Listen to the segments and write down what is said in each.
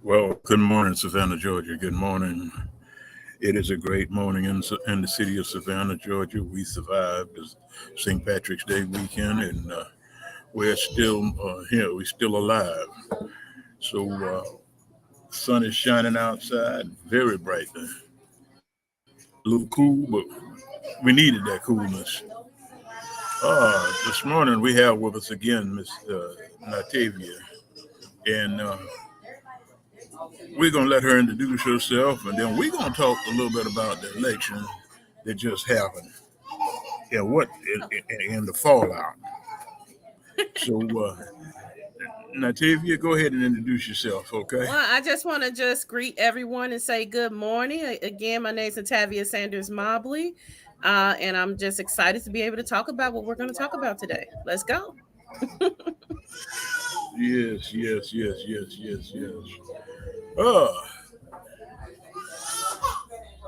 Well, good morning, Savannah, Georgia. Good morning. It is a great morning in the city of Savannah, Georgia. We survived the St. Patrick's Day weekend, and we're still here. We're still alive. So, sun is shining outside, very bright. A little cool, but we needed that coolness. This morning we have with us again Miss Natavia, and we're gonna let her introduce herself, and then we're gonna talk a little bit about the election that just happened and and the fallout. So, Natavia, go ahead and introduce yourself, okay? Well, I just want to just greet everyone and say good morning. Again, my name is Natavia Sanders Mobley, and I'm just excited to be able to talk about what we're going to talk about today. Let's go. Yes, yes, yes, yes, yes, yes. Uh,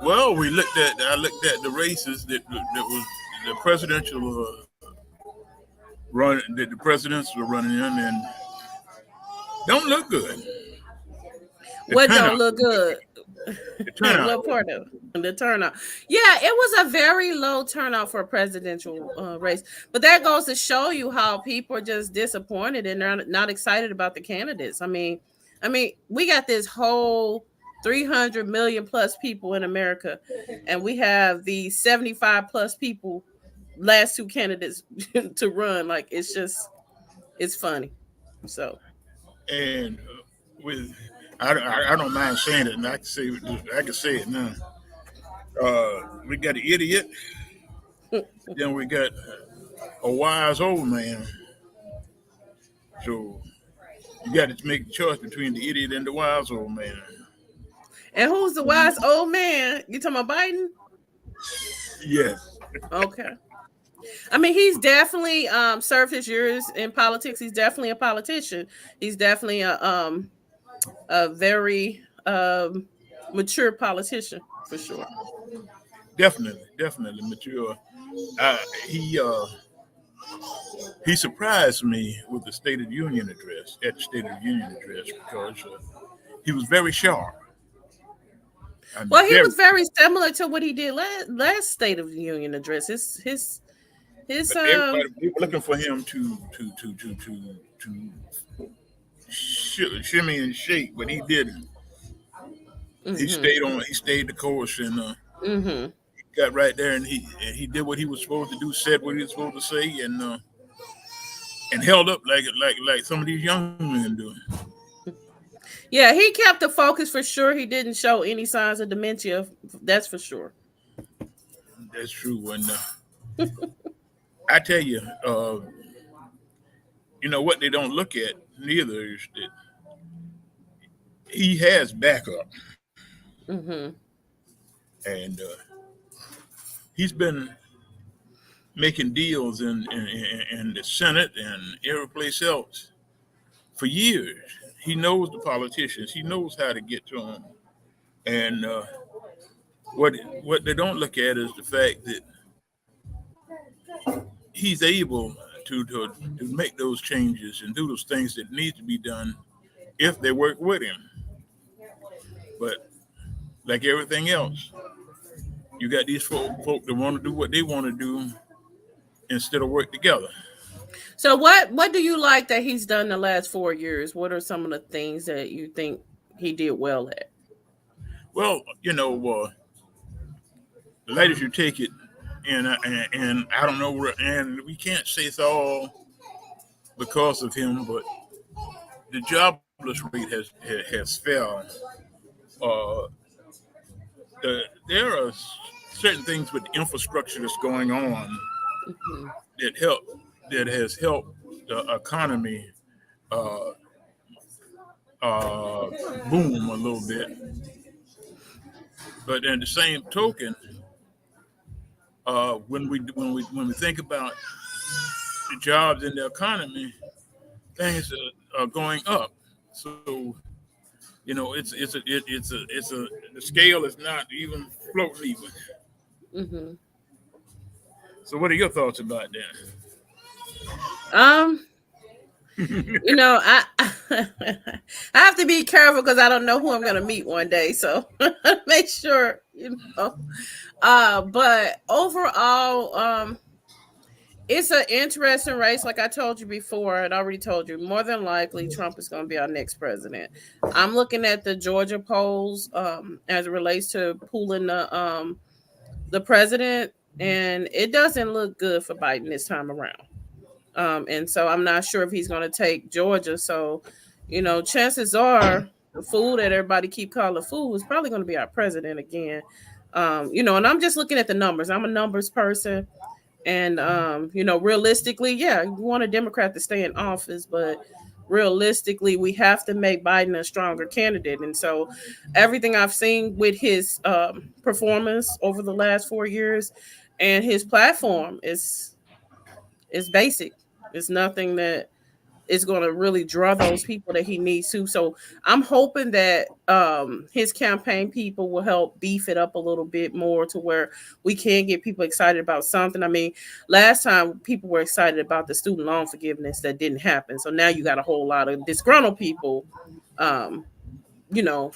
well, I looked at the races that was the presidential that the presidents were running in, and don't look good. The What don't turnout, look good? the turnout. What part of the turnout? Yeah, it was a very low turnout for a presidential race. But that goes to show you how people are just disappointed and they're not excited about the candidates. I mean, we got this whole 300 million plus people in America, and we have the 75 plus people, last two candidates to run. Like it's funny. So And with I don't mind saying it, and I can say it now. We got an idiot, then we got a wise old man. So you got to make a choice between the idiot and the wise old man. and who's the wise old man? You talking about Biden? Yes, Okay. I mean, he's definitely served his years in politics. He's definitely a politician. He's definitely a very mature politician for sure. definitely mature. Uh, he uh, he surprised me with the State of the Union address at the State of the Union address because he was very sharp. I mean, Well, he very. was very similar to what he did last State of the Union address. His But everybody they were looking for him to shimmy and shake, but he didn't. He mhm, stayed on. He stayed the course and mhm. got right there, and he did what he was supposed to do, said what he was supposed to say, and held up like some of these young men do. Yeah, he kept the focus for sure. He didn't show any signs of dementia. That's for sure. That's true. And I tell you, what they don't look at neither is that he has backup, Mhm. and he's been making deals in the Senate and every place else for years. He knows the politicians. He knows how to get to them. And what what they don't look at is the fact that he's able to make those changes and do those things that need to be done if they work with him. But like everything else, you got these folk that want to do what they want to do instead of work together. So what do you like that he's done the last 4 years? What are some of the things that you think he did well at? Well, the latest you take it, and I don't know, and we can't say it's all because of him, but the jobless rate has fell. Uh, there are certain things with the infrastructure that's going on Mhm. that help that has helped the economy uh, uh, boom a little bit. But in the same token, when we think about the jobs in the economy, things are going up. So it's a the scale is not even floating even. Hmm. So what are your thoughts about Um, I I have to be careful because I don't know who I'm gonna meet one day. So make sure But overall, it's an interesting race. Like I told you before, and I already told you, more than likely Trump is going to be our next president. I'm looking at the Georgia polls as it relates to pulling the president, and it doesn't look good for Biden this time around. And so I'm not sure if he's going to take Georgia. So, chances are the fool that everybody keep calling fool is probably going to be our president again. And I'm just looking at the numbers. I'm a numbers person. And realistically, yeah, you want a Democrat to stay in office, but realistically, we have to make Biden a stronger candidate. And so, everything I've seen with his performance over the last 4 years and his platform is basic. It's nothing that is going to really draw those people that he needs to. So I'm hoping that his campaign people will help beef it up a little bit more to where we can get people excited about something. I mean, last time people were excited about the student loan forgiveness that didn't happen. So now you got a whole lot of disgruntled people, um, you know,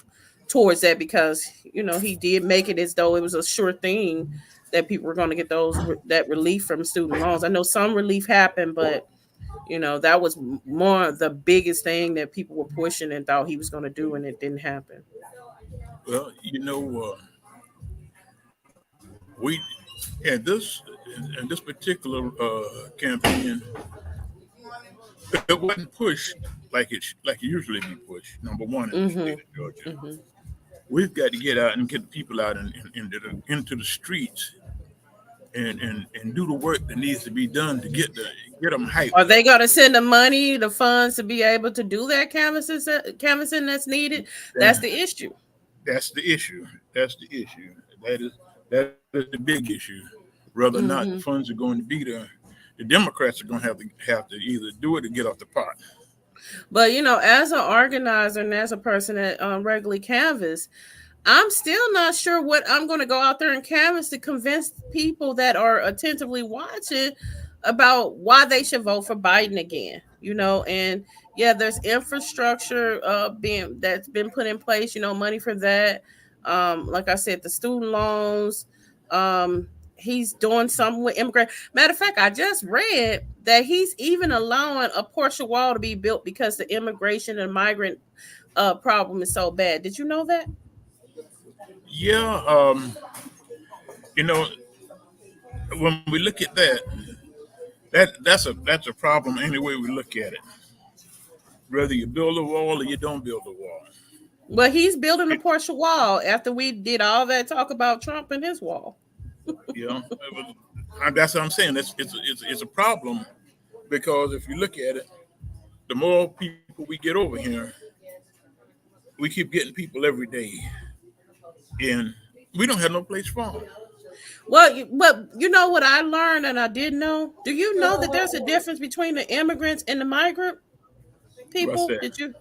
towards that because he did make it as though it was a sure thing that people were going to get that relief from student loans. I know some relief happened, but that was more the biggest thing that people were pushing and thought he was going to do, and it didn't happen. Well, we in this particular campaign, it wasn't pushed like it usually be pushed. Number one in the state Mhm. of Georgia, Mhm. we've got to get out and get people out into the streets and do the work that needs to be done to get them Are hyped they up. going to send the money, the funds to be able to do that canvassing that's needed? That's And the issue. that's the issue. That's the issue. That is the big issue. Whether or not the Mhm. funds are going to be there, the Democrats are going to have to either do it or get off the pot. But as an organizer and as a person that regularly canvass, I'm still not sure what I'm going to go out there and canvas to convince people that are attentively watching about why they should vote for Biden again. And yeah, there's infrastructure being that's been put in place. Money for that. Like I said, the student loans. Um, he's doing something with immigrant. Matter of fact, I just read that he's even allowing a partial wall to be built because the immigration and migrant problem is so bad. Did you know that? Yeah, you know, when we look at that's a problem any way we look at it. Whether you build a wall or you don't build a wall. Well, he's building a partial wall after we did all that talk about Trump and his wall. You know, that's what I'm saying. It's a problem because if you look at it, the more people we get over here, we keep getting people every day, and we don't have no place for them. Well, but you know what I learned and I didn't know? Do you know that there's a difference between the immigrants and the migrant What's people? that? Did you?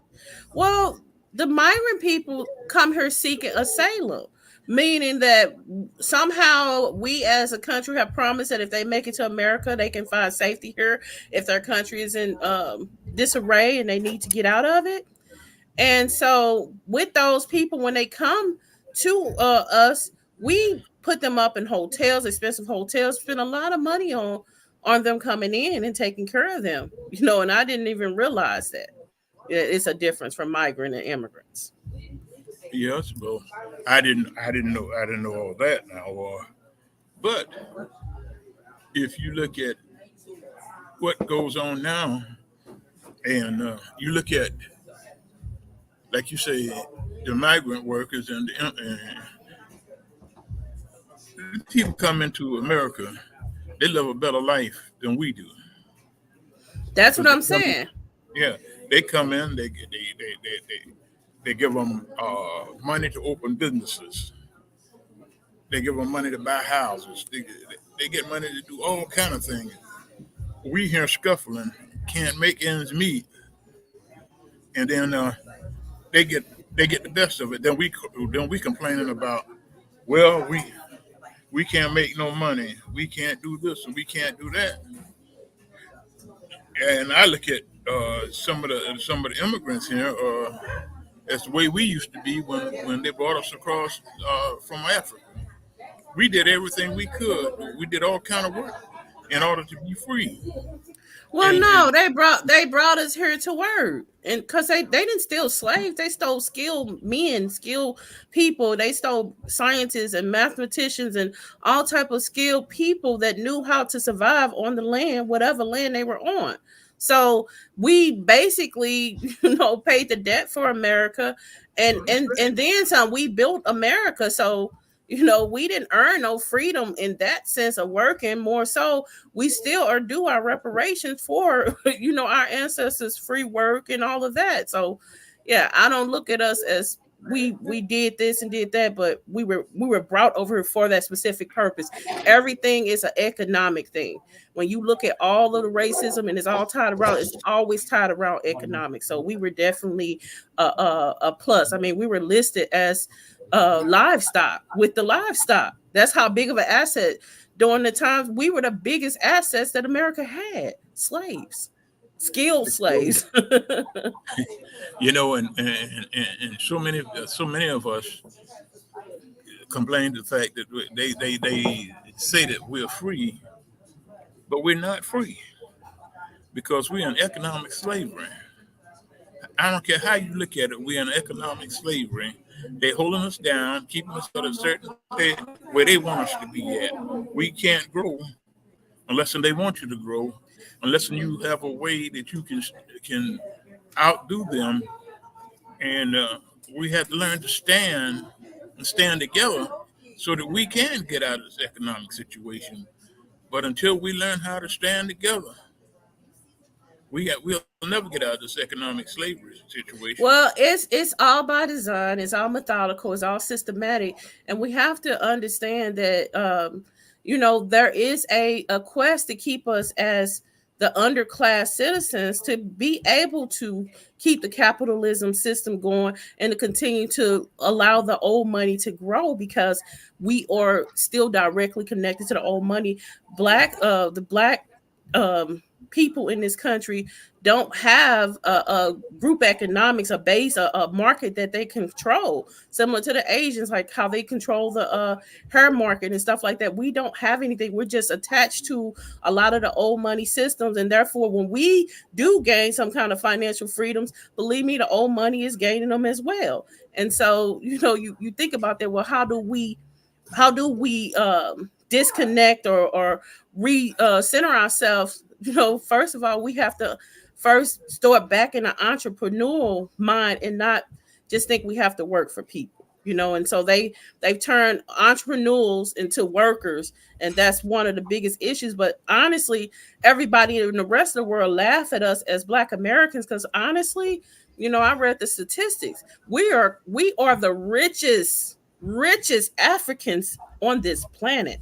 Well, the migrant people come here seeking asylum, meaning that somehow we as a country have promised that if they make it to America, they can find safety here if their country is in disarray and they need to get out of it. And so, with those people, when they come to us, we put them up in hotels, expensive hotels, spend a lot of money on them coming in and taking care of them. And I didn't even realize that it's a difference from migrant and immigrants. Yes, well, I didn't know all that now. But if you look at what goes on now, and you look at, like you say, the migrant workers and people come into America, they live a better life than we do That's what because they I'm come, saying. yeah, they come in, they give them money to open businesses, they give them money to buy houses, they get money to do all kind of things. We here scuffling, can't make ends meet, and then they get they get the best of it. Then we complaining about, well, we can't make no money, we can't do this and we can't do that. And I look at some of the immigrants here as the way we used to be when they brought us across from Africa. We did everything we could. We did all kind of work in order to be free. Well, And no, they brought us here to work, and because they didn't steal slaves, they stole skilled men, skilled people. They stole scientists and mathematicians and all type of skilled people that knew how to survive on the land, whatever land they were on. So we basically, paid the debt for America, and then some. We built America, so we didn't earn no freedom in that sense of working. More so, we still are due our reparations for our ancestors free work and all of that. So yeah, I don't look at us as we did this and did that, but we were brought over here for that specific purpose. Everything is an economic thing. When you look at all of the racism, and it's always tied around economics. So we were definitely a plus. I mean, we were listed as livestock with the livestock. That's how big of an asset. During the times, we were the biggest assets that America had. Slaves, skilled slaves. and so many of us complain the fact that they say that we're free, but we're not free because we're in economic slavery. I don't care how you look at it, we're in economic slavery. They're holding us down, keeping us at a certain state where they want us to be at. We can't grow unless they want you to grow, unless you have a way that you can outdo them. And we have to learn to stand together so that we can get out of this economic situation. But until we learn how to stand together, we'll never get out of this economic slavery situation. Well, it's all by design. It's all methodical. It's all systematic, and we have to understand that there is a quest to keep us as the underclass citizens to be able to keep the capitalism system going and to continue to allow the old money to grow because we are still directly connected to the old money. The black um people in this country don't have a group economics, a base, a market that they control, similar to the Asians, like how they control the hair market and stuff like that. We don't have anything. We're just attached to a lot of the old money systems, and therefore, when we do gain some kind of financial freedoms, believe me, the old money is gaining them as well. And so, you think about that. Well, how do we disconnect or re center ourselves? First of all, we have to first start back in the entrepreneurial mind and not just think we have to work for people. And so they've turned entrepreneurs into workers, and that's one of the biggest issues. But honestly, everybody in the rest of the world laugh at us as Black Americans because honestly, I read the statistics. We are the richest Africans on this planet.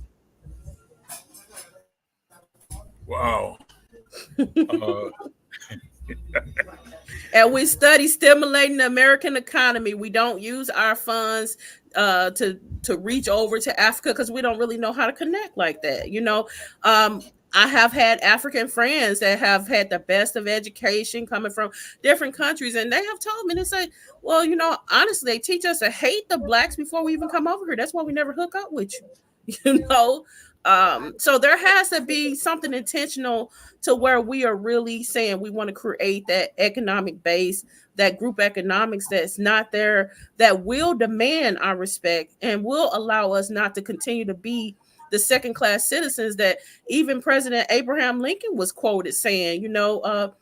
Wow. Uh, And we study stimulating the American economy. We don't use our funds to reach over to Africa because we don't really know how to connect like that. I have had African friends that have had the best of education coming from different countries, and they have told me, they say, well, honestly, they teach us to hate the blacks before we even come over here. That's why we never hook up with you. you know so there has to be something intentional to where we are really saying we want to create that economic base, that group economics that's not there, that will demand our respect and will allow us not to continue to be the second class citizens that even President Abraham Lincoln was quoted saying. He'll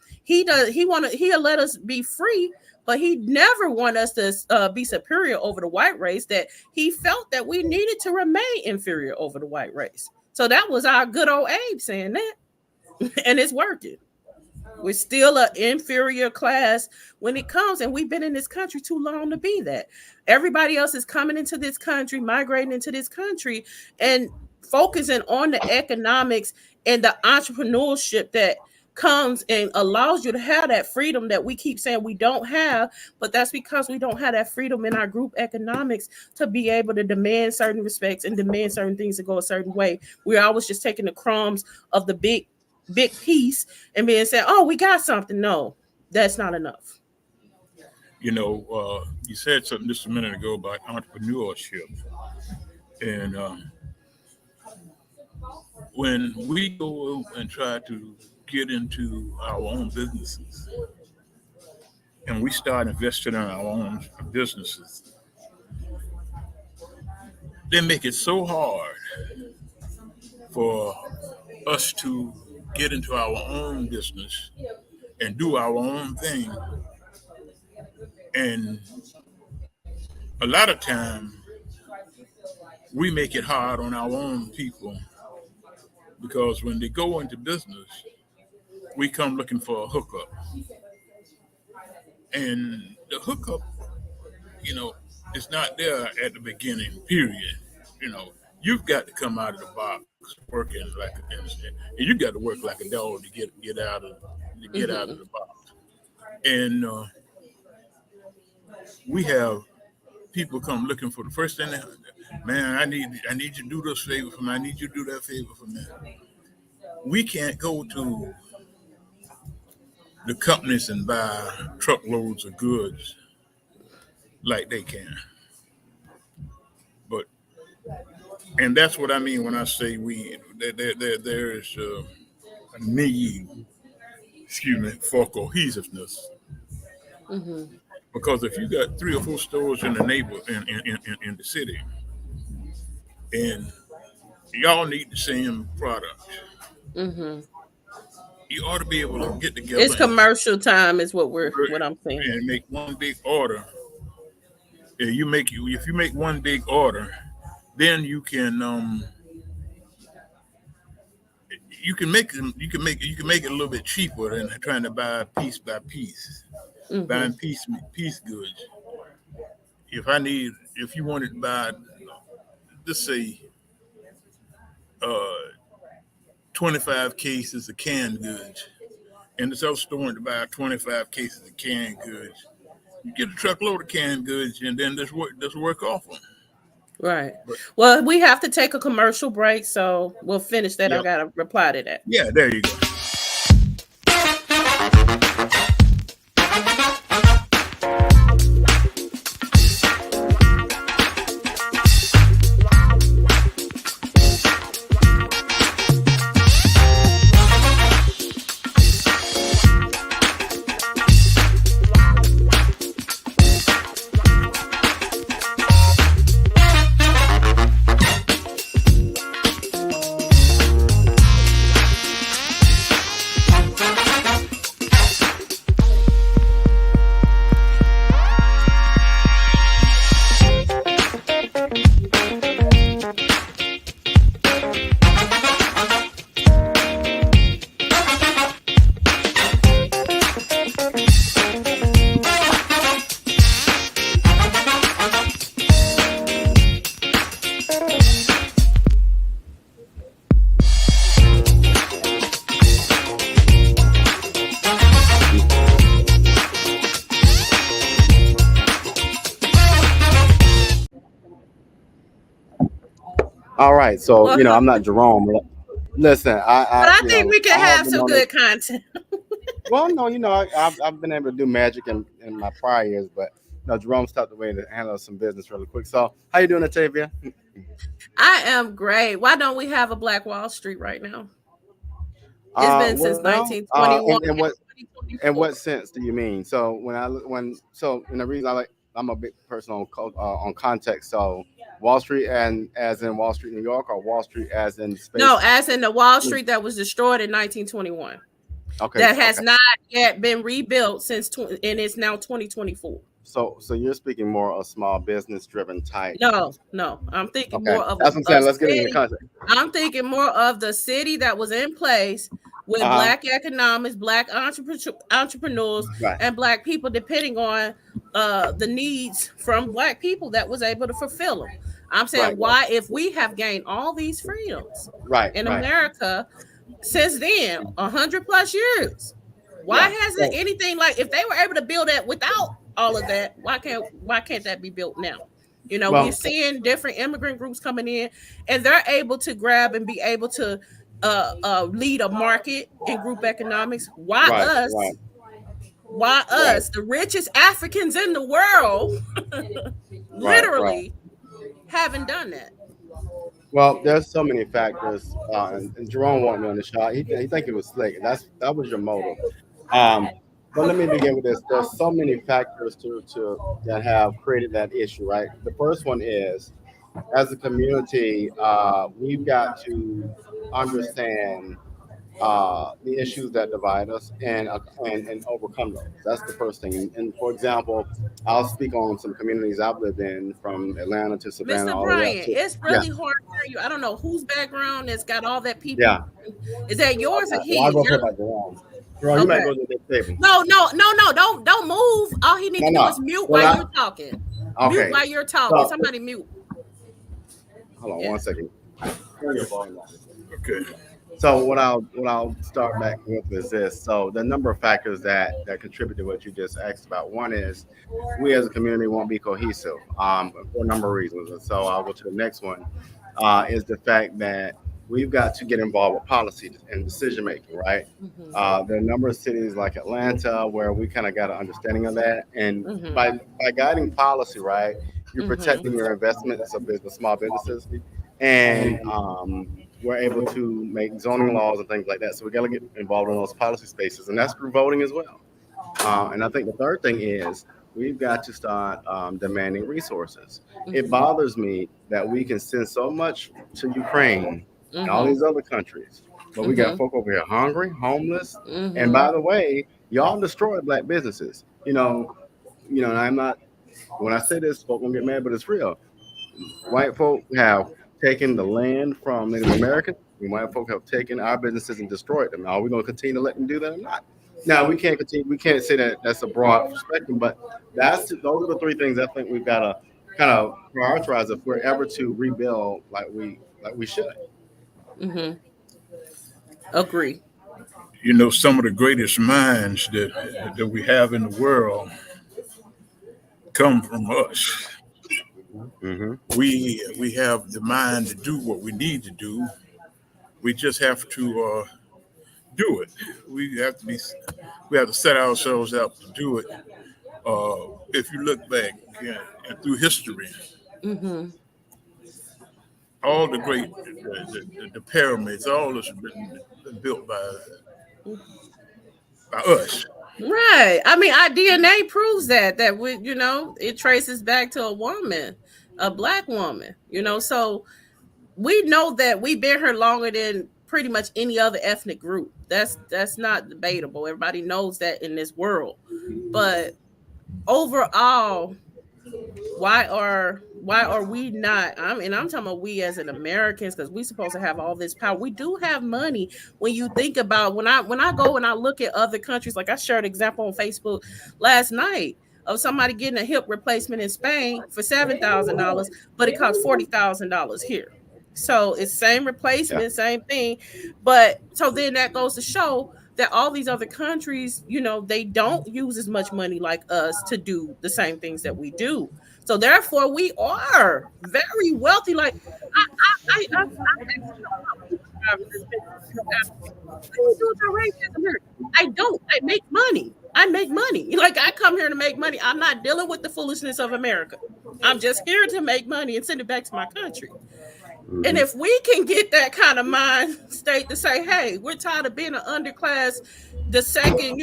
let us be free, but he never want us to be superior over the white race, that he felt that we needed to remain inferior over the white race. So that was our good old Abe saying that. And it's working. We're still an inferior class when it comes, and we've been in this country too long to be that. Everybody else is coming into this country, migrating into this country, and focusing on the economics and the entrepreneurship that comes and allows you to have that freedom that we keep saying we don't have, but that's because we don't have that freedom in our group economics to be able to demand certain respects and demand certain things to go a certain way. We're always just taking the crumbs of the big piece and being said, oh, we got something. No, that's not enough. You said something just a minute ago about entrepreneurship, and when we go and try to get into our own businesses, and we start investing in our own businesses, they make it so hard for us to get into our own business and do our own thing. And a lot of time we make it hard on our own people because when they go into business, we come looking for a hookup. And the hookup, you know, is not there at the beginning, period. You know, you've got to come out of the box working like and you got to work like a dog to get out of Mm-hmm. the box. And we have people come looking for the first thing. Man, I need you to do this favor for me. I need you to do that favor for me. We can't go to the companies and buy truckloads of goods like they can. But and that's what I mean when I say there is a need, excuse me, for cohesiveness. Mm-hmm. Because if you got 3 or 4 stores in the in the city, and y'all need the same product, Mm-hmm. you ought to be able to get together It's commercial time, is what I'm saying. and make one big order. And if you make one big order, then you can make it a little bit cheaper than trying to buy piece by piece, Mm-hmm. buying piece goods. If you wanted to buy, let's say, uh, 25 cases of canned goods, and this other store wanted to buy 25 cases of canned goods, you get a truckload of canned goods, and then just work off them. Right. But Well, we have to take a commercial break, so we'll finish that. I yeah, gotta reply to that. yeah, there you go. All right, so Well, I'm not Jerome. Listen, but I think we can I have have been some on it. good content. Well, no, I've been able to do magic in my prior years, but Jerome stepped away to handle some business really quick. So, how you doing, Natavia? I am great. Why don't we have a Black Wall Street right now? It's been since In 1921 and what 2024. sense do you mean? So and the reason I'm a big person on context. So Wall Street and as in Wall Street, New York, or Wall Street as in No, space. as in the Wall Street that was destroyed in 1921. Okay, That has okay. not yet been rebuilt and it's now 2024. So you're speaking more of small business driven type. No. I'm thinking Okay, more of that's what I'm a saying. Let's get into the city. context. I'm thinking more of the city that was in place with Uh huh. black economics, black entrepreneurs, Right. and black people, depending on the needs from black people that was able to fulfill them. I'm saying Right. Right. why, if we have gained all these freedoms Right. in Right. America, since then, 100 plus years. Why Yeah. hasn't So, anything like if they were able to build that without all of that? Why can't that be built now? We're well, seeing different immigrant groups coming in, and they're able to grab and be able to lead a market in group economics. Why right, right, us? Why right, us, the richest Africans in the world, right. literally haven't done that? Well, there's so many factors, and Jerome wanted me on the shot. He think it was slick. That was your motive. Um, but let me begin with this. There's so many factors to that have created that issue, right? The first one is, as a community, we've got to understand the issues that divide us and overcome those. That's the first thing. And for example, I'll speak on some communities I've lived in, from Atlanta to Savannah, Mr. all the way up Bryant, to it's yeah, really hard to hear you. I don't know whose background that's got all that people. yeah. Is that yours or Well, I'll his? go play by Jerome. Jerome, you might Okay. go to the next table. No, no, no, no. Don't move. All he need No, to do no. is mute Well, while you're talking. Mute okay. while you're talking. So, Somebody mute. hold on Yeah. one second. Turn your volume off. Okay. So what I'll start back with is this. So the number of factors that contribute to what you just asked about. One is we as a community won't be cohesive for a number of reasons. And so I'll go to the next one. Is the fact that we've got to get involved with policy and decision making, right? Mm-hmm. There are a number of cities like Atlanta where we kind of got an understanding of that, and Mm-hmm. by guiding policy, right, you're protecting Mm-hmm. your investments of business, small businesses, and we're able to make zoning laws and things like that. So we got to get involved in those policy spaces, and that's through voting as well. And I think the third thing is we've got to start demanding resources. It Mm-hmm. bothers me that we can send so much to Ukraine and all Mm-hmm. these other countries, but we got Mm-hmm. folk over here hungry, homeless, and Mm-hmm. by the way, y'all destroy black businesses. And I'm not. When I say this, folk gonna get mad, but it's real. White folk have taken the land from Native Americans, and white folk have taken our businesses and destroyed them. Are we going to continue to let them do that or not? Now we can't continue. We can't say that that's a broad spectrum, but those are the three things I think we've got to kind of prioritize if we're ever to rebuild like we should. Mm-hmm. Agree. Some of the greatest minds that we have in the world come from us. Hmm. We have the mind to do what we need to do. We just have to do it. We have to be. We have to set ourselves out to do it. If you look back and through history, Mm-hmm. all the great the pyramids, all this has been built by us. Right. I mean, our DNA proves that it traces back to a woman, a black woman. So we know that we've been here longer than pretty much any other ethnic group. That's not debatable. Everybody knows that in this world. But overall, why are we not, I'm talking about we as an Americans, because we supposed to have all this power. We do have money. When you think about, when I go and I look at other countries, like I shared an example on Facebook last night of somebody getting a hip replacement in Spain for $7,000, but it costs $40,000 here. So it's same Yeah. replacement, same thing. But so then that goes to show that all these other countries, they don't use as much money like us to do the same things that we do. So therefore, we are very wealthy. Like I asked Uber drivers that's been, what do you do with your racism here? I don't. I make money. I make money. Like I come here to make money. I'm not dealing with the foolishness of America. I'm just here to make money and send it back to my country. And Hmm. if we can get that kind of mind state to say, hey, we're tired of being an underclass, the second,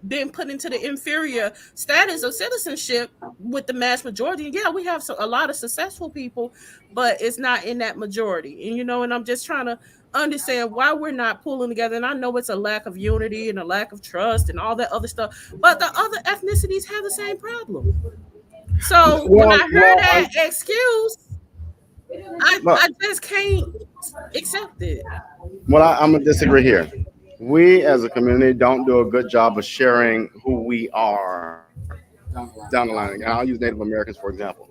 being put into the inferior status of citizenship with the mass majority. Yeah, we have a lot of successful people, but it's not in that majority. And I'm just trying to understand why we're not pulling together. And I know it's a lack of unity and a lack of trust and all that other stuff, but the other ethnicities have the same problem. So when I Well, heard well, that excuse, I, look, I just can't accept it. I'm gonna disagree here. We as a community don't do a good job of sharing who we are down the line. And I'll use Native Americans for example.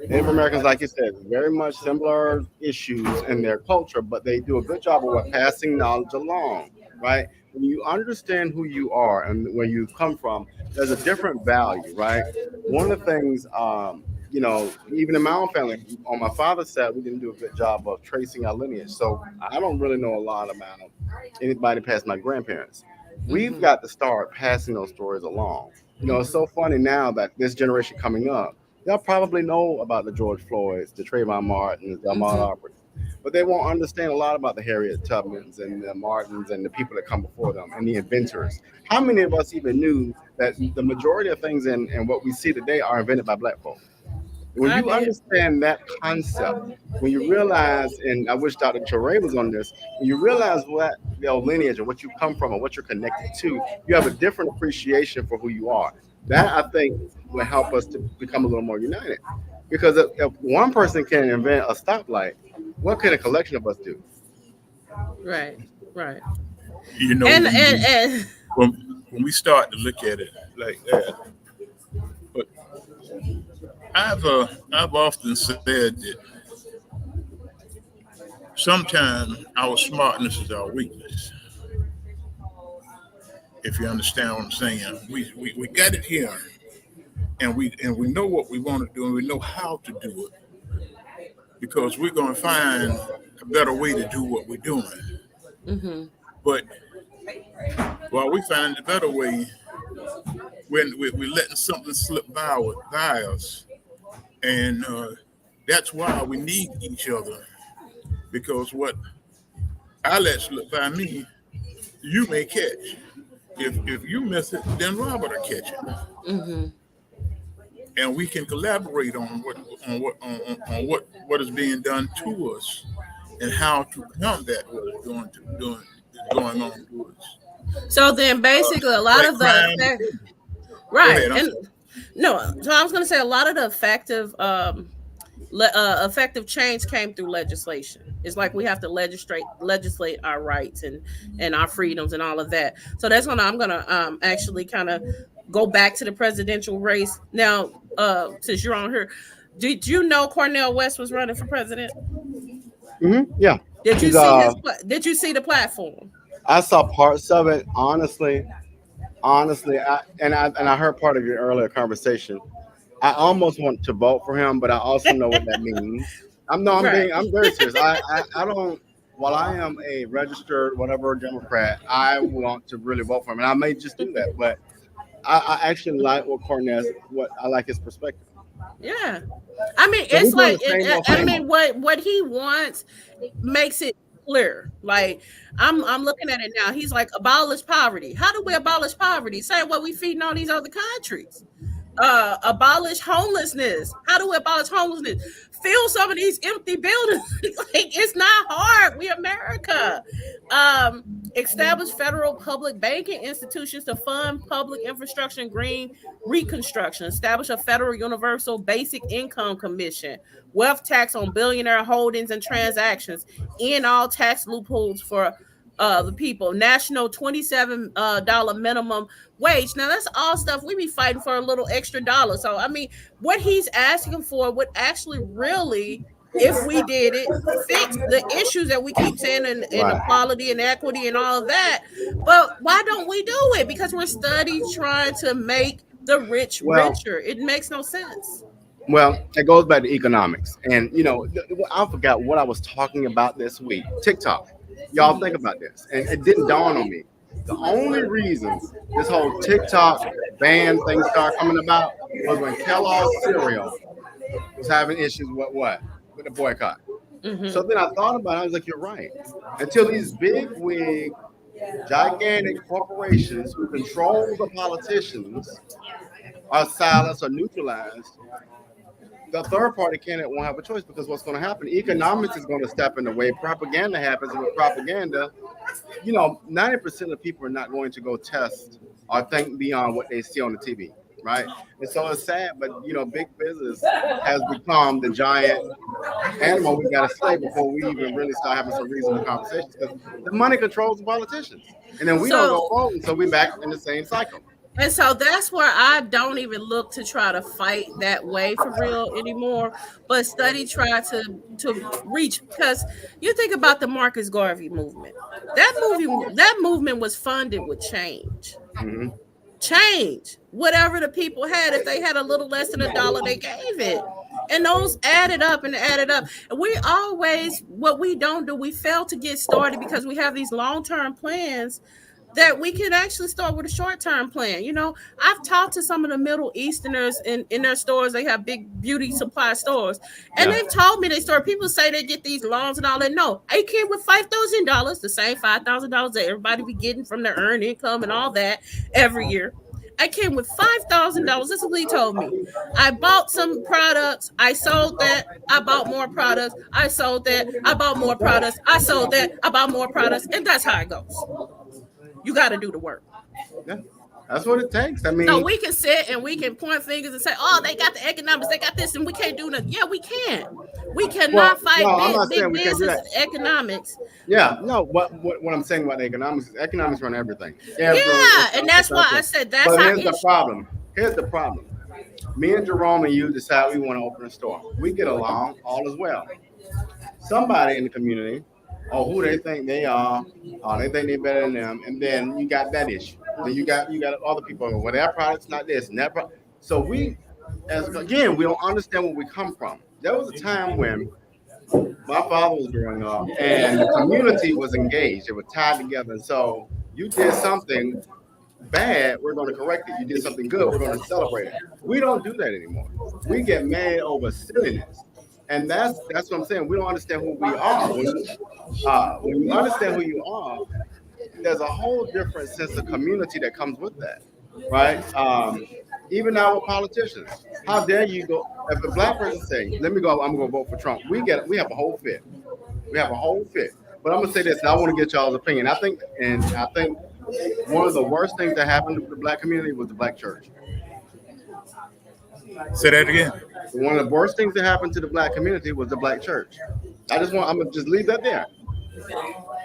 Native Americans, like you said, very much similar issues in their culture, but they do a good job of what passing knowledge along, right? When you understand who you are and where you come from, there's a different value, right? One of the things, even in my own family, on my father's side, we didn't do a good job of tracing our lineage. So I don't really know a lot about anybody past my grandparents. We've Mhm. got to start passing those stories along. It's so funny now that this generation coming up, they'll probably know about the George Floyds, the Trayvon Martins, the Ahmaud Mhm. Arbery, but they won't understand a lot about the Harriet Tubmans and the Martins and the people that come before them and the inventors. How many of us even knew that the majority of things in what we see today are invented by black folk? When I you did. understand that concept, when you realize, and I wish Dr. Toure was on this, when you realize what your lineage and what you come from and what you're connected to, you have a different appreciation for who you are. That I think will help us to become a little more united. Because if one person can invent a stoplight, what can a collection of us do? Right. Right. You know, And when and we and when we start to look at it like that, but I've often said that sometimes our smartness is our weakness. If you understand what I'm saying, we got it here, and we know what we want to do, and we know how to do it because we're going to find a better way to do what we're doing. mhm. But while we find a better way, when we're letting something slip by us, and that's why we need each other. Because what I let slip by me, you may catch. If you miss it, then Robert will catch it, Mhm. and we can collaborate on what is being done to us and how to combat what is doing is going on to us. So then basically a lot Like of the crime. Go right. ahead. I'm And sorry. no, so I was going to say a lot of the effective change came through legislation. It's like we have to legislate our rights and our freedoms and all of that. So that's when I'm gonna actually kind of go back to the presidential race now. Since you're on here, did you know Cornel West was running for president? Yeah, Did you he's see did you see the platform? I saw parts of it. Honestly, I heard part of your earlier conversation. I almost want to vote for him, but I also know what that means. Right. I'm very serious. I don't. While I am a registered whatever Democrat, I want to really vote for him, and I may just do that. But I actually like what I like his perspective. Yeah. I mean, So we're it's doing like the same old, I same mean, old. what he wants makes it clear. Like I'm looking at it now. He's like abolish poverty. How do we abolish poverty? Same way we feeding all these other countries. Abolish homelessness. How do we abolish homelessness? Fill some of these empty buildings. Like it's not hard. We America. Um, establish federal public banking institutions to fund public infrastructure and green reconstruction. Establish a federal universal basic income commission. Wealth tax on billionaire holdings and transactions. End all tax loopholes for the people. National $27 minimum wage. Now that's all stuff we be fighting for a little extra dollar. So I mean, what he's asking for would actually really, if we did it, fix the issues that we keep saying in Right. equality and equity and all of that. But why don't we do it? Because we're study trying to make the rich Well, richer. It makes no sense. it goes back to economics, and I forgot what I was talking about this week. TikTok. Y'all think about this, and it didn't dawn on me. The only reason this whole TikTok ban thing started coming about was when Kellogg's cereal was having issues with what? With the boycott. So Mm-hmm. then I thought about it. I was like, you're right. Until these big wig, gigantic corporations who control the politicians are silenced or neutralized, the third party candidate won't have a choice because what's going to happen? Economics is going to step in the way. Propaganda happens, and with propaganda, 90% of people are not going to go test or think beyond what they see on the TV, right? And so it's sad, but big business has become the giant animal we got to slay before we even really start having some reasonable conversations because the money controls the politicians, and then we don't go So forward, so we back in the same cycle. And so that's where I don't even look to try to fight that way for real anymore, but study try to reach, because you think about the Marcus Garvey movement. That movement was funded with change. Hmm. Change. Whatever the people had, if they had a little less than $1, they gave it. And those added up and added up. And we always, what we don't do, we fail to get started because we have these long-term plans that we can actually start with a short-term plan. I've talked to some of the Middle Easterners in their stores. They have big beauty supply stores, and Yeah. they've told me they store. People say they get these loans and all that. No, I came with $5,000, the same $5,000 that everybody be getting from their earned income and all that every year. I came with $5,000. This is what he told me. I bought some products. I sold that. I bought more products. I sold that. I bought more products. I sold that. I bought more products. And that's how it goes. You got to do the work. Yeah. That's what it takes. I No, mean, we can sit and we can point fingers and say, "Oh, they got the economics, they got this, and we can't do nothing." Yeah, we can. We well, cannot fight no, I'm not big saying we can't do business that. economics. Yeah, no. What I'm saying about the economics is economics run everything. Yeah, and that's why I said that's But our here's the issue. problem. Here's the problem. Me and Jerome and you decide we want to open a store. We get along, all is well. Somebody in the community, or who they think they are, or they think they're better than them, and then you got that issue. Then you got other people. Well, their product's not this and that. So we, as again, we don't understand where we come from. There was a time when my father was growing up, and the community was engaged. They were tied together. And so you did something bad, we're going to correct it. You did something good, we're going to celebrate it. We don't do that anymore. We get mad over silliness, and that's what I'm saying. We don't understand who we are. When you understand who you are, there's a whole different sense of community that comes with that, right? Even our politicians. How dare you go? If a black person say, "Let me go," I'm going to vote for Trump. We have a whole fit. We have a whole fit. But I'm gonna say this, and I want to get y'all's opinion. I think one of the worst things that happened to the black community was the black church. Say that again. One of the worst things that happened to the black community was the black church. I'm gonna just leave that there.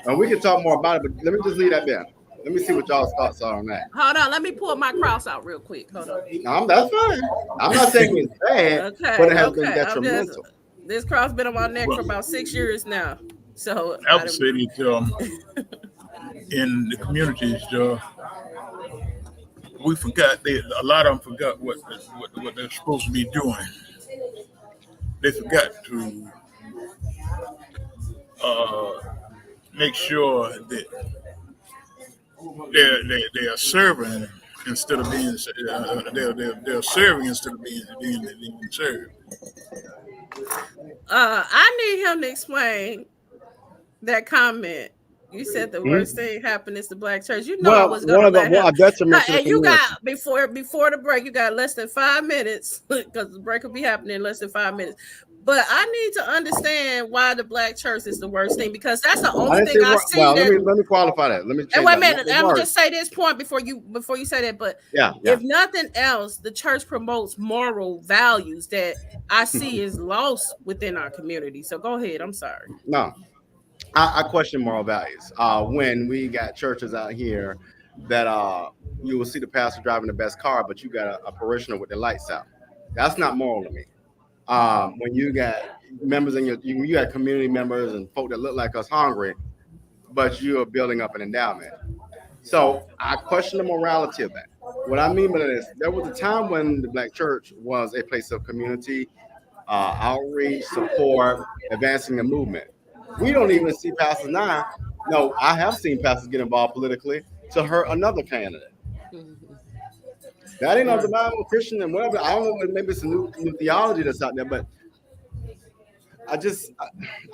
And we can talk more about it, but let me just leave that there. Let me see what y'all's thoughts are on that. Hold on, let me pull my cross out real quick. Hold on. That's fine. I'm not saying it's bad, Okay, but it has been okay. detrimental. This cross been on my neck for Well, about 6 years now. So I would say that in the communities, we forgot. A lot of them forgot what they're supposed to be doing. They forgot to uh, make sure that they are serving instead of being they're serving instead of being served. I need him to explain that comment. You said the Hmm? worst thing happened is the black church. You know I Well, was gonna let him. a detriment to the And you community. got before the break, you got less than 5 minutes because the break will be happening in less than 5 minutes. But I need to understand why the black church is the worst thing, because that's the I only didn't say thing I what. see Well, that. let me qualify that. Let me And change wait a that. Not minute, the I'm gonna word. just say this point before you say that. But Yeah, yeah. if nothing else, the church promotes moral values that I see is lost within our community. So go ahead. I'm sorry. No, I question moral values. When we got churches out here that you will see the pastor driving the best car, but you got a parishioner with the lights out. That's not moral to me. When you got members in you got community members and folk that look like us hungry, but you are building up an endowment. So I question the morality of that. What I mean by that is there was a time when the black church was a place of community, outreach, support, advancing the movement. We don't even see pastors now. No, I have seen pastors get involved politically to hurt another candidate. Mhm. That ain't of Yeah. the Bible, Christian, and whatever. I don't know. Maybe it's a new theology that's out there, but I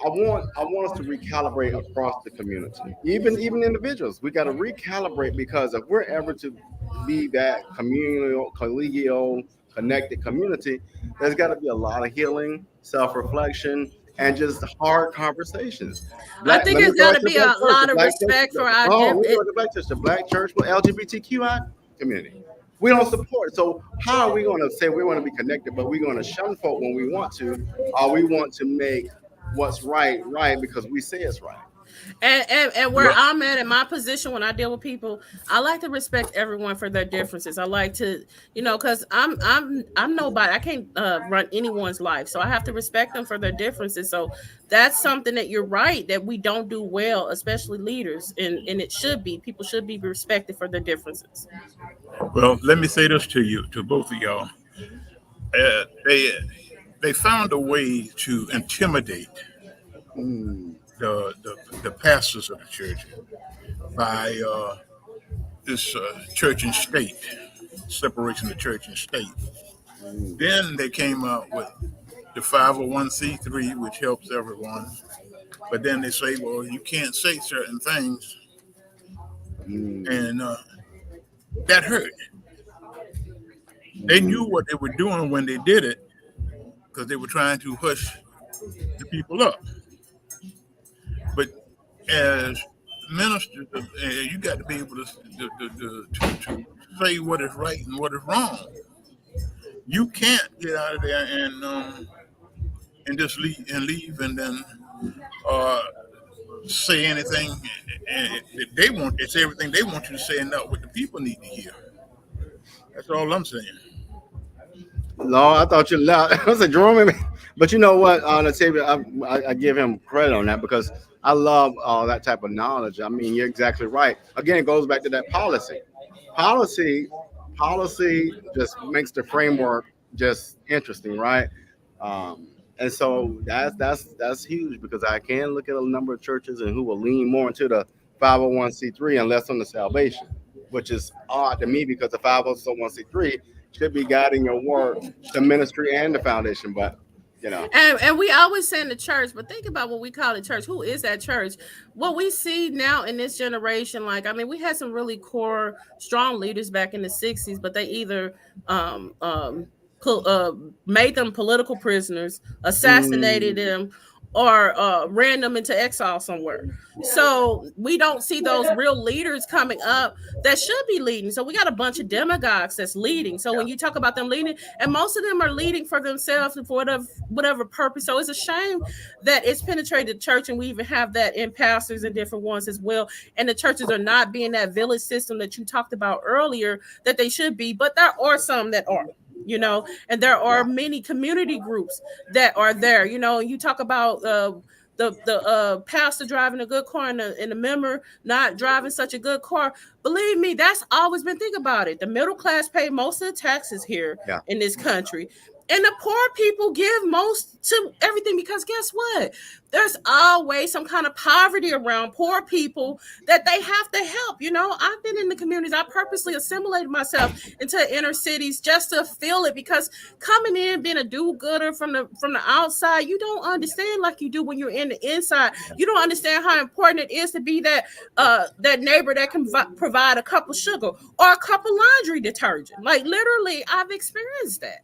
want us to recalibrate across the community, even individuals. We got to recalibrate because if we're ever to be that communal, collegial, connected community, there's got to be a lot of healing, self-reflection, and just hard conversations. I Black, think let me it's go got back to to the be black a church. The lot of black church. respect for our Oh, diff- we it, go to the black church. The black church with LGBTQI community. We don't support. So how are we going to say we want to be connected, but we're going to shun folk when we want to, or we want to make what's right right because we say it's right? And where Well, I'm at in my position when I deal with people, I like to respect everyone for their differences. I like to, because I'm nobody. I can't run anyone's life, so I have to respect them for their differences. So that's something that you're right that we don't do well, especially leaders, and it should be. People should be respected for their differences. well, let me say this to you, to both of y'all. They found a way to intimidate Mm, the pastors of the church by this church and state separation of church and state. mm, Then they came out with the 501c3, which helps everyone. But then they say, well, you can't say certain things, mm, and that hurt. They knew mm. what they were doing when they did it because they were trying to hush the people up. But as ministers, you got to be able to say what is right and what is wrong. You can't get out of there and just leave and then uh, say anything that they want. They say everything they want you to say and not what the people need to hear. That's all I'm saying. No, I thought you left. I was like, Jerome, but you know what, Natavia, I give him credit on that because I love that type of knowledge. I mean, you're exactly right. Again, it goes back to that policy. Policy, policy just makes the framework just interesting, right? And so that's huge because I can look at a number of churches and who will lean more into the 501c3 and less on the salvation, which is odd to me because the 501c3 should be guiding your work, the ministry and the foundation. But you know, And we always say in the church, but think about what we call the church. Who is that church? What we see now in this generation, like I mean, we had some really core, strong leaders back in the '60s, but they either um, um, made them political prisoners, assassinated mm, them, or ran them into exile somewhere. So we don't see those real leaders coming up that should be leading. So we got a bunch of demagogues that's leading. So when you talk about them leading, and most of them are leading for themselves and for whatever purpose. So it's a shame that it's penetrated the church, and we even have that in pastors and different ones as well. And the churches are not being that village system that you talked about earlier that they should be, but there are some that are. And there are yeah, many community groups that are there. You talk about the pastor driving a good car and the member not driving such a good car. Believe me, that's always been. Think about it. The middle class pay most of the taxes here yeah, in this country. And the poor people give most to everything because guess what? There's always some kind of poverty around poor people that they have to help. I've been in the communities. I purposely assimilated myself into inner cities just to feel it because coming in being a do-gooder from the outside, you don't understand like you do when you're in the inside. You don't understand how important it is to be that neighbor that can provide a cup of sugar or a cup of laundry detergent. Like literally, I've experienced that.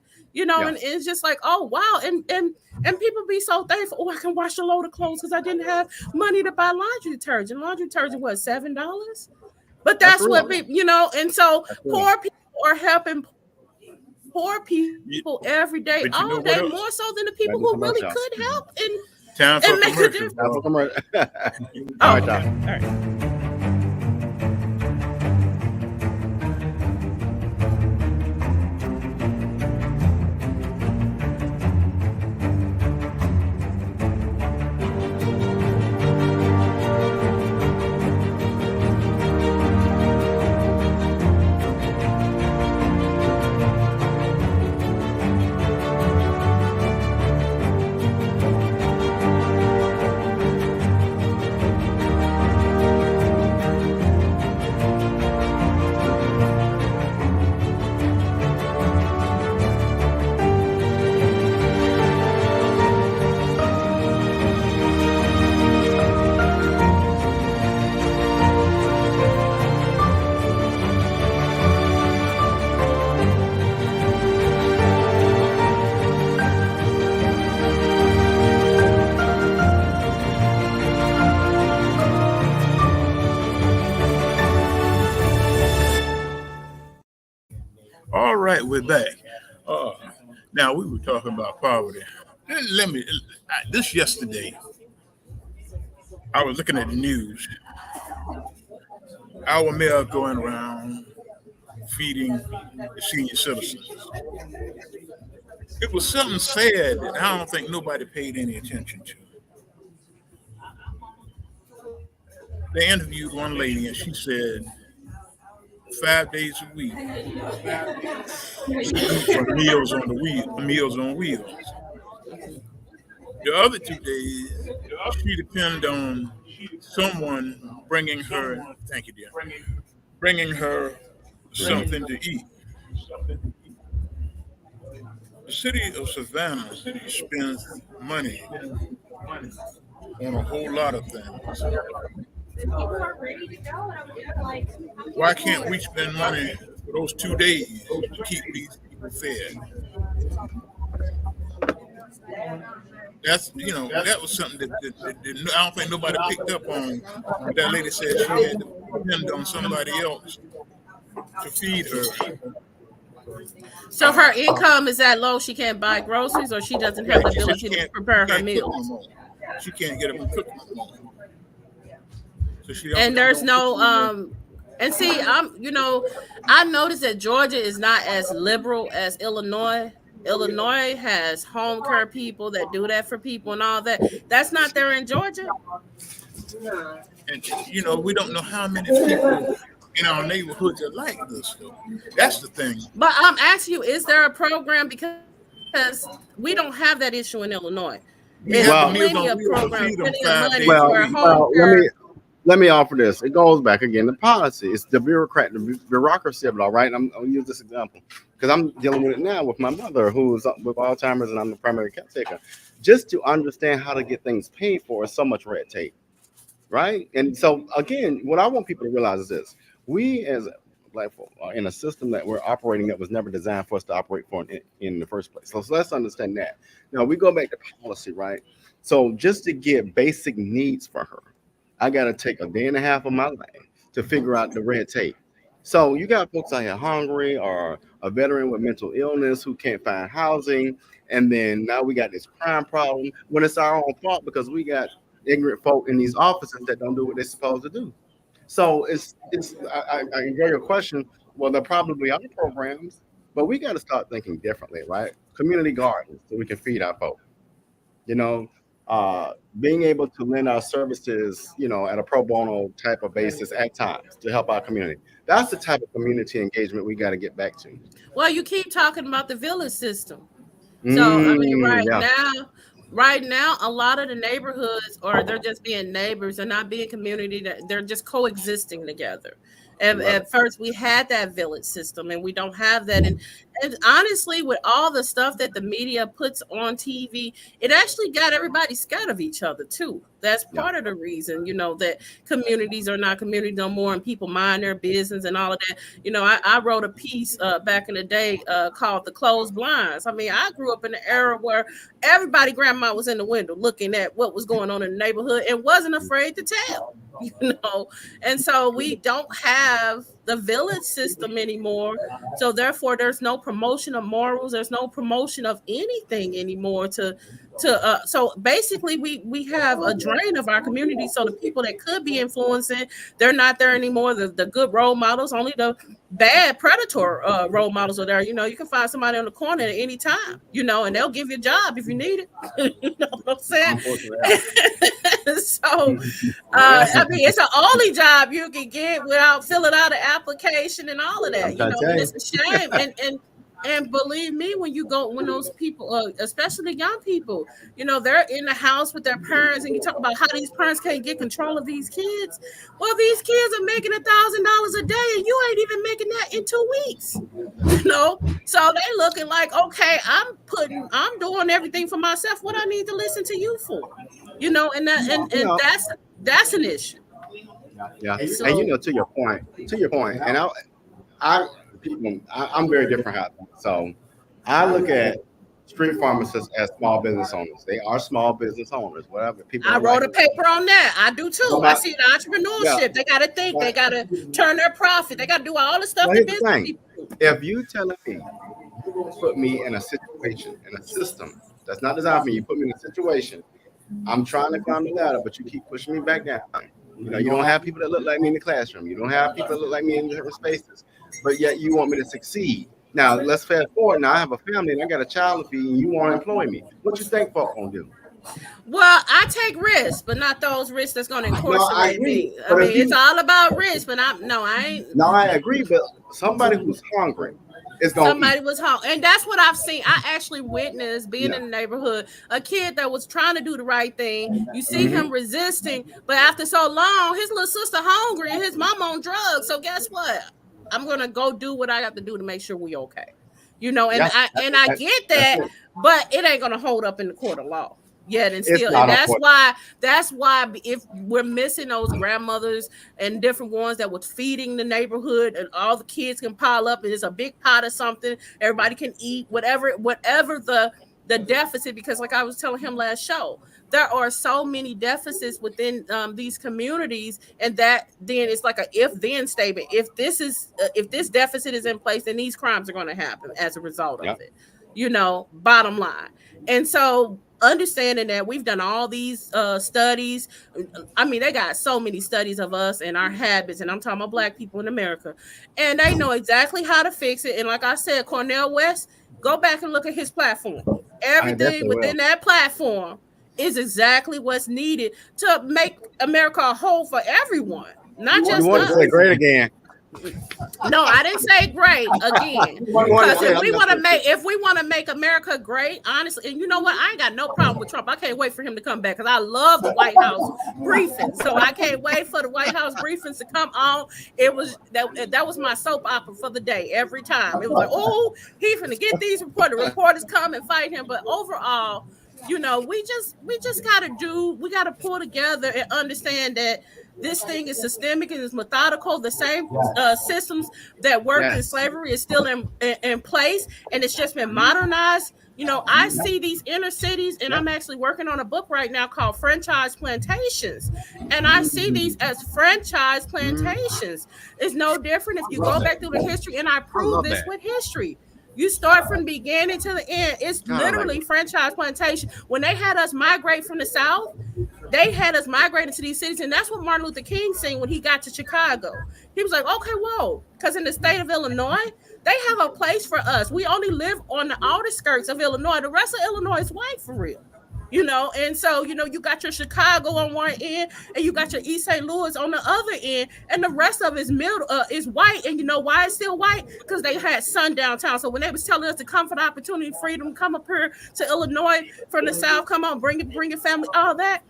yeah. And it's just like, oh wow, and people be so thankful. Oh, I can wash a load of clothes because I didn't have money to buy laundry detergent. Laundry detergent was $7, but That's that's real. what people, and so That's real. poor people are helping poor people You- every day, But you all know what day, else? more so than the Back people to who really commercial. could help and Time for and make a commercials, difference. Time for y'all. commercial. All Oh, right, okay, Doc. all right. All right, we're back. Uh, Now we were talking about poverty. Let me. This yesterday, I was looking at the news. Our mayor going around feeding the senior citizens. It was something sad that I don't think nobody paid any attention to. They interviewed one lady and she said 5 days a week she eat from meals on wheels. The other 2 days she depended on someone bringing her. Thank you, dear. Bringing her something to eat. The city of Savannah spends money on a whole lot of things. Why can't we spend money for those 2 days to keep these people fed? That was something that I don't think nobody picked up on. But that lady said she had to depend on somebody else to feed her. So her income is that low she can't buy groceries, or she doesn't have the She said ability to prepare her meals. She can't get up and cook no more. So And there's no and see, I noticed that Georgia is not as liberal as Illinois. Illinois has home care people that do that for people and all that. That's not there in Georgia. And we don't know how many people in our neighborhoods are like this, though. That's the thing. But I'm asking you, is there a program, because we don't have that issue in Illinois. There's plenty of programs, plenty of money for home care. Let me offer this. It goes back again to policy. It's the bureaucracy of it all, right? I'll use this example because I'm dealing with it now with my mother who's with Alzheimer's and I'm the primary caretaker. Just to understand how to get things paid for is so much red tape, right? And so again, what I want people to realize is this: we as Black folk are in a system that we're operating that was never designed for us to operate for in the first place. So let's understand that. Now we go back to policy, right? So just to get basic needs for her, I got to take a day and a half of my life to figure out the red tape. So you got folks out here hungry or a veteran with mental illness who can't find housing. And then now we got this crime problem when it's our own fault because we got ignorant folk in these offices that don't do what they're supposed to do. So I enjoy your question. Well, there probably are programs, but we got to start thinking differently, right? Community gardens so we can feed our folk. Being able to lend our services, at a pro bono type of basis at times to help our community. That's the type of community engagement we got to get back to. Well, you keep talking about the village system. So, I mean, right now, a lot of the neighborhoods, they're just being neighbors and not being community, that they're just coexisting together. At first, we had that village system, and we don't have that. And honestly, with all the stuff that the media puts on TV, it actually got everybody scared of each other too. That's part of the reason, that communities are not communities no more, and people mind their business and all of that. I wrote a piece back in the day called "The Closed Blinds." I mean, I grew up in an era where everybody, grandma was in the window looking at what was going on in the neighborhood and wasn't afraid to tell. And so we don't have the village system anymore. So therefore, there's no promotion of morals. There's no promotion of anything anymore. So basically, we have a drain of our community. So the people that could be influencing, they're not there anymore. The good role models, only the bad predator role models are there. You can find somebody on the corner at any time. And they'll give you a job if you need it. You know what I'm saying? So, I mean, it's the only job you can get without filling out an application and all of that. And it's a shame. And believe me, when those people, especially the young people, they're in the house with their parents, and you talk about how these parents can't get control of these kids. Well, these kids are making $1,000 a day, and you ain't even making that in 2 weeks. So they looking like, okay, I'm doing everything for myself. What I need to listen to you for, and that's an issue. Yeah, so, and to your point, and I'm very different. So I look at street pharmacists as small business owners. They are small business owners, whatever. I wrote a paper on that. I do too. I see the entrepreneurship. Yeah. They got to think. They got to turn their profit. They got to do all the stuff that business people do. If you telling me, you put me in a situation, in a system that's not designed for me, you put me in a situation I'm trying to climb the ladder, but you keep pushing me back down. You know, you don't have people that look like me in the classroom. You don't have people that look like me in different spaces, but yet you want me to succeed. Now let's fast forward. Now I have a family and I got a child to feed, and you want to employ me. What you think folk gonna do? Well, I take risks, but not those risks that's going to incarcerate me. I But mean, if you- it's all about risk, but I ain't. No, I agree, but somebody who's hungry is gonna Somebody eat. was home, and that's what I've seen. I actually witnessed being Yeah. in the neighborhood, a kid that was trying to do the right thing. You see Mm-hmm. him resisting, but after so long, his little sister hungry and his mom on drugs. So guess what? I'm gonna go do what I have to do to make sure we okay. You know, and That's- I get that, that's it. but it ain't gonna hold up in the court of law. Yet and It's still, not and a that's court. why if we're missing those grandmothers and different ones that was feeding the neighborhood, and all the kids can pile up and it's a big pot of something, everybody can eat whatever the deficit, because like I was telling him last show, there are so many deficits within these communities, and that then it's like a if then statement. If this deficit is in place, then these crimes are going to happen as a result of Yep. it. You know, bottom line. And so understanding that we've done all these studies. I mean, they got so many studies of us and our habits, and I'm talking about Black people in America, and they know exactly how to fix it. And like I said, Cornel West, go back and look at his platform. Everything definitely within that platform is exactly what's needed to make America a whole for everyone, not You just want to us. say great again? No, I didn't say great again. Because if we want to make America great, honestly, and you know what, I ain't got no problem with Trump. I can't wait for him to come back because I love the White House briefings. So I can't wait for the White House briefings to come on. It was that was my soap opera for the day every time. It was like, oh, he's gonna get these reporters come and fight him. But overall, you know, we just gotta pull together and understand that this thing is systemic and it's methodical. The same systems that worked in slavery is still in place, and it's just been modernized. You know, I see these inner cities, and I'm actually working on a book right now called Franchise Plantations. And I see these as franchise plantations. It's no different if you go back through the history, and I prove this with history. You start from the beginning to the end. It's literally franchise plantation. When they had us migrate from the South, they had us migrating to these cities, and that's what Martin Luther King seen when he got to Chicago. He was like, okay, whoa, because in the state of Illinois, they have a place for us. We only live on the outer skirts of Illinois. The rest of Illinois is white for real. You know, and so, you know, you got your Chicago on one end and you got your East St. Louis on the other end, and the rest of it is is white. And you know why it's still white? Because they had sundown town. So when they was telling us to come for the opportunity, freedom, come up here to Illinois from the South, come on, bring your family, all that.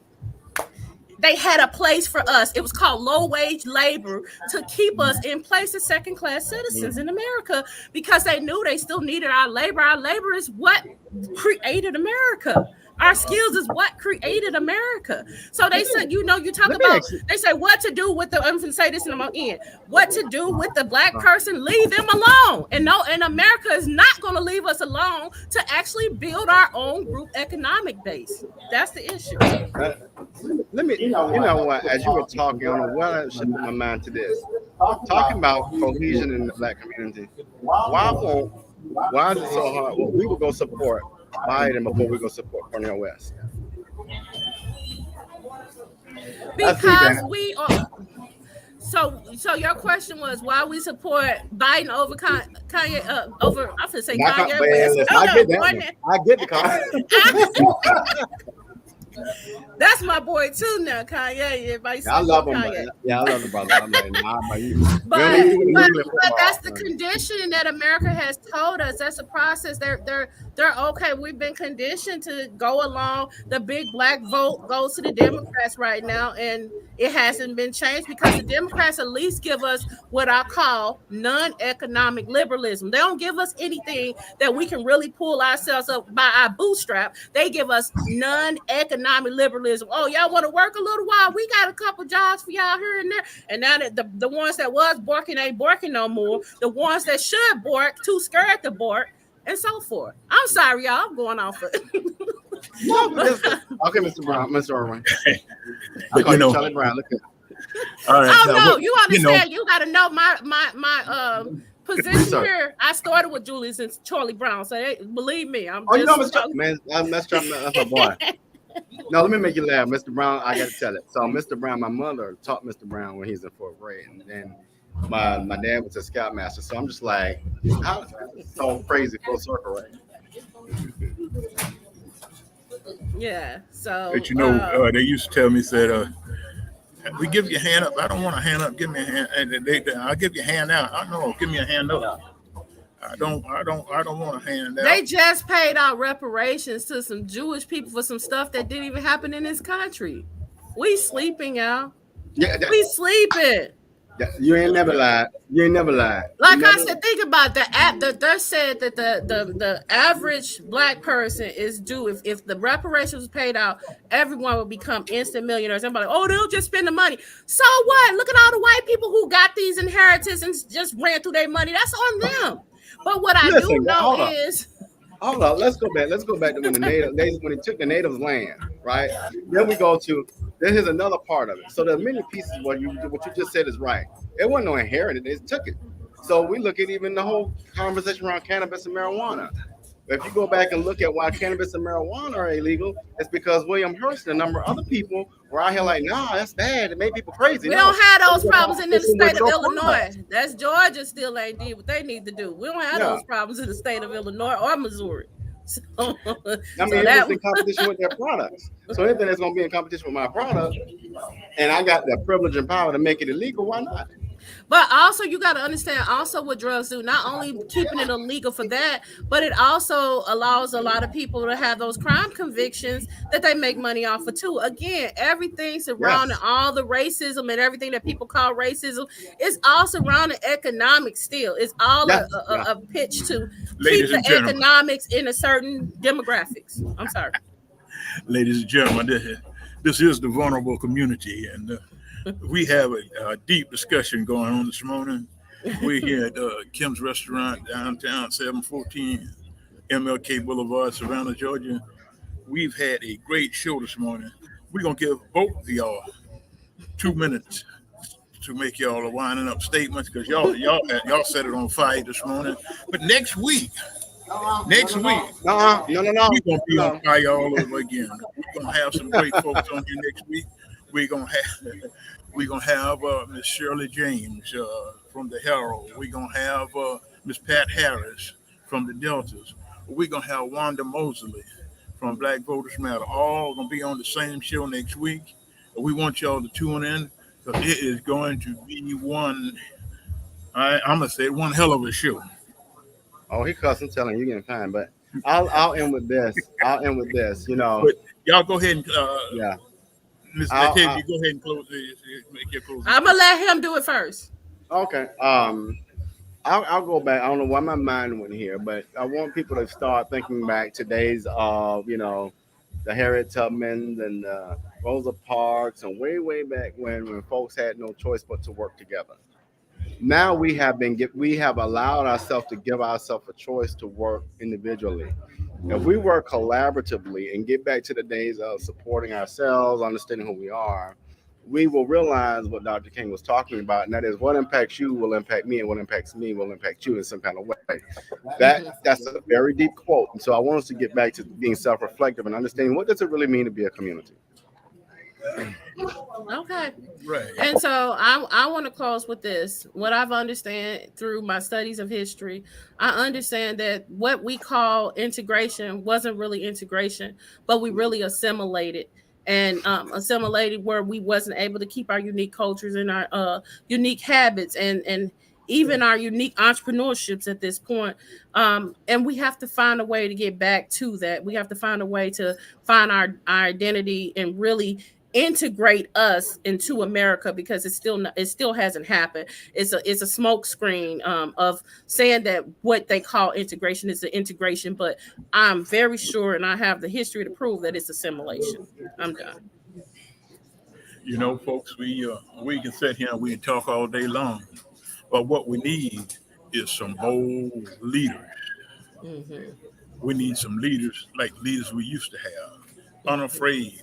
They had a place for us. It was called low-wage labor to keep us in place as second-class citizens in America, because they knew they still needed our labor. Our labor is what created America. Our skills is what created America. So they said, you know, you talk about, they say what to do with the, I'm going to say this in the end, what to do with the Black person, leave them alone. And no, and America is not going to leave us alone to actually build our own group economic base. That's the issue. Let me, you know what, as you were talking, I don't know why I should put my mind to this. Talking about cohesion in the Black community, why is it so hard? Well, we will go support Biden before we go support Cornel West. Because we are. So your question was why we support Biden over Kanye over, I'm gonna say Kanye West. I get the comment. That's my boy too now, Kanye. I love him, Kanye. Yeah, I love him, brother. I'm like, nah, but that's the conditioning that America has told us. That's a process. They're okay. We've been conditioned to go along. The big Black vote goes to the Democrats right now, and it hasn't been changed because the Democrats at least give us what I call non-economic liberalism. They don't give us anything that we can really pull ourselves up by our bootstrap. They give us non-economic liberalism. Oh, y'all want to work a little while? We got a couple jobs for y'all here and there. And now that the ones that was barking ain't barking no more. The ones that should bark, too scared to bark, and so forth. I'm sorry, y'all. I'm going off it. Okay, Mr. Brown, Mr. Irwin. But you know, Charlie Brown, look at. All right, oh no, you understand? You got to know my position here. I started with Julius and Charlie Brown, so believe me, I'm. Oh, you know, Mr. Man, that's my boy. No, let me make you laugh, Mr. Brown. I got to tell it. So, Mr. Brown, my mother taught Mr. Brown when he's in fourth grade, and then my dad was a scoutmaster. So I'm just like, how so crazy full circle, right? Yeah. So But you know, they used to tell me, said, we give you a hand up. I don't want a hand up. Give me a hand. And I'll give you a hand out. I know. Give me a hand up. I don't want a hand out. they just paid out reparations to some Jewish people for some stuff that didn't even happen in this country. We sleeping, y'all. Yeah, We sleeping. you ain't never lied. You ain't never lied. Like You I never, said, think about the app. They said that the average black person is due if the reparations was paid out, everyone would become instant millionaires. Everybody, oh, they'll just spend the money. So what? Look at all the white people who got these inheritances and just ran through their money. That's on them. But what I do listen, know is, hold up. Let's go back. Let's go back to when when they took the natives' land, right? Then we go to here's another part of it. So there are many pieces. What you just said is right. It wasn't no inherited. They took it. So we look at even the whole conversation around cannabis and marijuana. If you go back and look at why cannabis and marijuana are illegal, it's because William Hurst and a number of other people were out here like, nah, that's bad. It made people crazy. we No, don't have those problems in the it's state of your Illinois. products. That's Georgia still ain't did what they need to do. We don't have Yeah. those problems in the state of Illinois or Missouri. So, I mean, so it's in competition with their products. So anything that's going to be in competition with my product, and I got the privilege and power to make it illegal, why not? but also you got to understand also what drugs do, not only keeping it illegal for that, but it also allows a lot of people to have those crime convictions that they make money off of too. Again, everything surrounding Yes. all the racism and everything that people call racism is all surrounding economics still. It's all Yes. a pitch to keep Ladies the and gentlemen. economics in a certain demographics. I'm sorry. Ladies and gentlemen, this is the vulnerable community, and we have a deep discussion going on this morning. We're here at Kim's Restaurant, downtown, 714 MLK Boulevard, Savannah, Georgia. We've had a great show this morning. We're going to give both of y'all 2 minutes to make y'all a winding up statements because y'all set it on fire this morning. But next week, No. we're gonna be on fire all over again. We're gonna have some great folks on here next week. We're gonna have Miss Shirley James from the Herald. We're gonna have Miss Pat Harris from the Deltas. We're gonna have Wanda Mosley from Black Voters Matter. All gonna be on the same show next week. We want y'all to tune in because it is going to be I'm gonna say one hell of a show. Oh, he cussing, telling you getting fined. But I'll end with this. You know, But y'all go ahead and yeah. Ms. I'll- Natavia, go ahead and close it. Make your closing. I'm gonna let him do it first. Okay. I'll go back. I don't know why my mind went here, but I want people to start thinking back to days of, the Harriet Tubmans and Rosa Parks and way back when folks had no choice but to work together. Now we have allowed ourselves to give ourselves a choice to work individually. If we work collaboratively and get back to the days of supporting ourselves, understanding who we are, we will realize what Dr. King was talking about, and that is what impacts you will impact me, and what impacts me will impact you in some kind of way. That's a very deep quote. And so I want us to get back to being self-reflective and understanding what does it really mean to be a community. Okay. Right. And so I want to close with this. What I've understand through my studies of history, I understand that what we call integration wasn't really integration, but we really assimilated and assimilated where we wasn't able to keep our unique cultures and our unique habits and even our unique entrepreneurships at this point. And we have to find a way to get back to that. We have to find a way to find our identity and really integrate us into America because it still hasn't happened. It's a smoke screen of saying that what they call integration is the integration, but I'm very sure, and I have the history to prove that it's assimilation. I'm done. You know, folks, we can sit here and we can talk all day long, but what we need is some bold leaders. Mm-hmm. We need some leaders like leaders we used to have, unafraid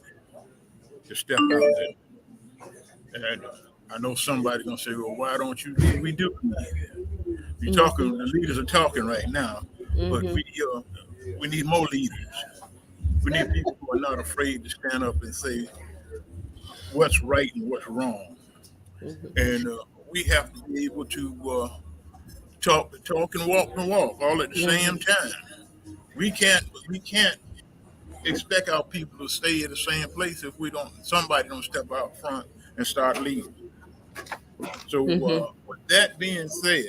to step out there. And I know somebody's gonna say, "Well, why don't you? We do." You're talking. The leaders are talking right now, but we need more leaders. We need people who are not afraid to stand up and say what's right and what's wrong. And we have to be able to talk the talk and walk the walk all at the same time. We can't expect our people to stay in the same place if we don't somebody don't step out front and start leading. So Mhm. with that being said,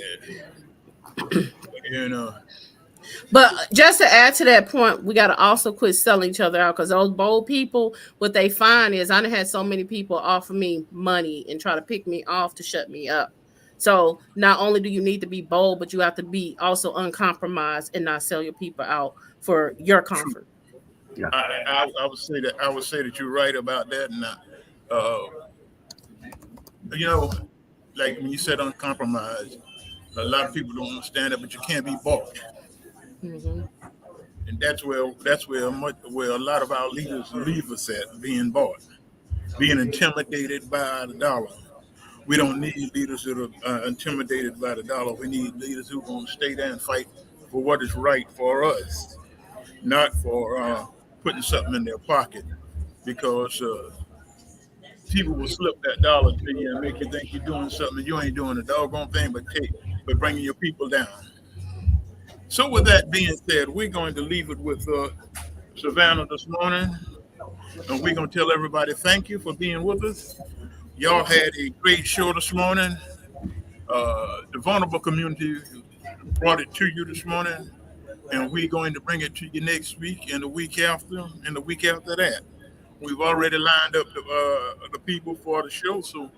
you know, But just to add to that point, we got to also quit selling each other out because those bold people, what they find is I done had so many people offer me money and try to pick me off to shut me up. So not only do you need to be bold, but you have to be also uncompromised and not sell your people out for your true. comfort. Yeah. I would say that you're right about that. And uh, you know, like when you said uncompromised, a lot of people don't understand that, but you can't be bought. Mhm. And that's where a lot of our leaders leave us at being bought, being intimidated by the dollar. We don't need leaders that are intimidated by the dollar. We need leaders who are going to stay there and fight for what is right for us, not for putting something in their pocket. Because people will slip that dollar to you and make you think you're doing something and you ain't doing a doggone thing but bringing your people down. So with that being said, we're going to leave it with Savannah this morning, and we're going to tell everybody thank you for being with us. Y'all had a great show this morning. The vulnerable community brought it to you this morning, and we're going to bring it to you next week and the week after and the week after that. We've already lined up the people for the show, so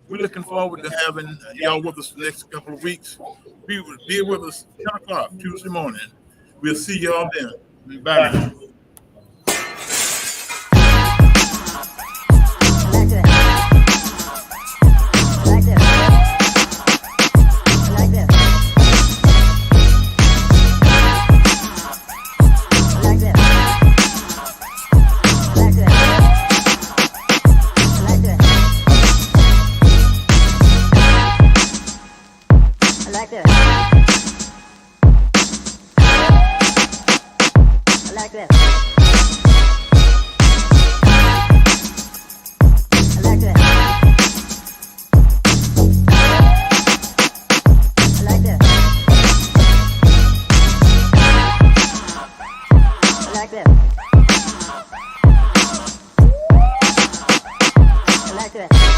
we're looking forward to having y'all with us the next couple of weeks. Be with us 10 o'clock Tuesday morning. We'll see y'all then. Bye now. Like that.